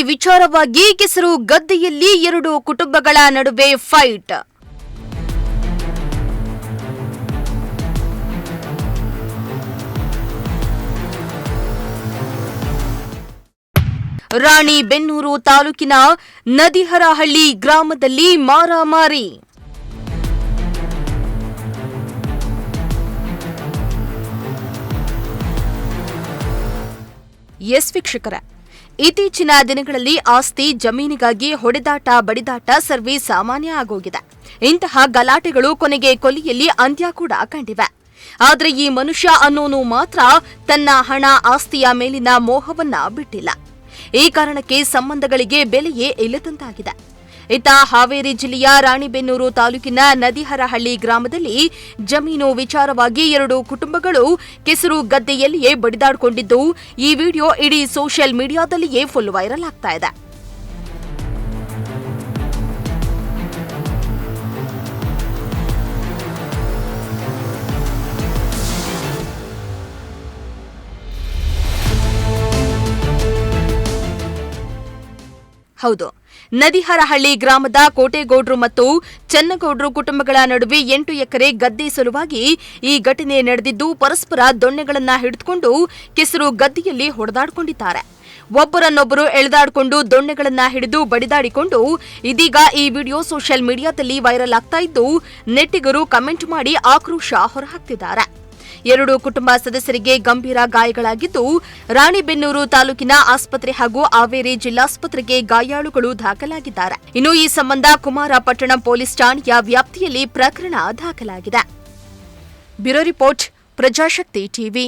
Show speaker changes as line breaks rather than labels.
ವಿಚಾರವಾಗಿ ಕೆಸರು ಗದ್ದೆಯಲ್ಲಿ ಎರಡು ಕುಟುಂಬಗಳ ನಡುವೆ ಫೈಟ್. ರಾಣಿಬೆನ್ನೂರು ತಾಲೂಕಿನ ನದಿಹರಹಳ್ಳಿ ಗ್ರಾಮದಲ್ಲಿ ಮಾರಾಮಾರಿ. ಎಸ್ ವೀಕ್ಷಕರ, ಇತ್ತೀಚಿನ ದಿನಗಳಲ್ಲಿ ಆಸ್ತಿ ಜಮೀನಿಗಾಗಿ ಹೊಡೆದಾಟ ಬಡಿದಾಟ ಸರ್ವೇ ಸಾಮಾನ್ಯ ಆಗೋಗಿದೆ. ಇಂತಹ ಗಲಾಟೆಗಳು ಕೊನೆಗೆ ಕೊಲ್ಲಿಯಲ್ಲಿ ಅಂತ್ಯ ಕೂಡ ಕಂಡಿವೆ. ಆದರೆ ಈ ಮನುಷ್ಯ ಅನ್ನೋನು ಮಾತ್ರ ತನ್ನ ಹಣ ಆಸ್ತಿಯ ಮೇಲಿನ ಮೋಹವನ್ನ ಬಿಟ್ಟಿಲ್ಲ. ಈ ಕಾರಣಕ್ಕೆ ಸಂಬಂಧಗಳಿಗೆ ಬೆಲೆಯೇ ಇಲ್ಲದಂತಾಗಿದೆ. ಇತ್ತ ಹಾವೇರಿ ಜಿಲ್ಲೆಯ ರಾಣಿಬೆನ್ನೂರು ತಾಲೂಕಿನ ನದಿಹರಹಳ್ಳಿ ಗ್ರಾಮದಲ್ಲಿ ಜಮೀನು ವಿಚಾರವಾಗಿ ಎರಡು ಕುಟುಂಬಗಳು ಕೆಸರು ಗದ್ದೆಯಲ್ಲಿಯೇ ಬಡಿದಾಡಿಕೊಂಡಿದ್ದು, ಈ ವಿಡಿಯೋ ಇಡೀ ಸೋಷಿಯಲ್ ಮೀಡಿಯಾದಲ್ಲಿಯೇ ಫುಲ್ ವೈರಲ್ ಆಗ್ತಾ ಇದೆ. ಹೌದು, ನದಿಹರಹಳ್ಳಿ ಗ್ರಾಮದ ಕೋಟೆಗೌಡ್ರು ಮತ್ತು ಚನ್ನಗೌಡ್ರು ಕುಟುಂಬಗಳ ನಡುವೆ 8 ಎಕರೆ ಗದ್ದೆ ಸಲುವಾಗಿ ಈ ಘಟನೆ ನಡೆದಿದ್ದು, ಪರಸ್ಪರ ದೊಣ್ಣೆಗಳನ್ನ ಹಿಡಿದುಕೊಂಡು ಕೆಸರು ಗದ್ದೆಯಲ್ಲಿ ಹೊಡೆದಾಡಿಕೊಂಡಿದ್ದಾರೆ. ಒಬ್ಬರನ್ನೊಬ್ಬರು ಎಳೆದಾಡಿಕೊಂಡು ದೊಣ್ಣೆಗಳನ್ನ ಹಿಡಿದು ಬಡಿದಾಡಿಕೊಂಡು ಇದೀಗ ಈ ವಿಡಿಯೋ ಸೋಷಿಯಲ್ ಮೀಡಿಯಾದಲ್ಲಿ ವೈರಲ್ ಆಗ್ತಾ ಇದ್ದು, ನೆಟ್ಟಿಗರು ಕಮೆಂಟ್ ಮಾಡಿ ಆಕ್ರೋಶ ಹೊರಹಾಕ್ತಿದ್ದಾರೆ. ಎರಡು ಕುಟುಂಬ ಸದಸ್ಯರಿಗೆ ಗಂಭೀರ ಗಾಯಗಳಾಗಿದ್ದು, ರಾಣಿಬೆನ್ನೂರು ತಾಲೂಕಿನ ಆಸ್ಪತ್ರೆ ಹಾಗೂ ಹಾವೇರಿ ಜಿಲ್ಲಾಸ್ಪತ್ರೆಗೆ ಗಾಯಾಳುಗಳು ದಾಖಲಾಗಿದ್ದಾರೆ. ಇನ್ನು ಈ ಸಂಬಂಧ ಕುಮಾರಪಟ್ಟಣ ಪೊಲೀಸ್ ಠಾಣೆಯ ವ್ಯಾಪ್ತಿಯಲ್ಲಿ ಪ್ರಕರಣ ದಾಖಲಾಗಿದೆ. Bureau report, Prajashakti TV.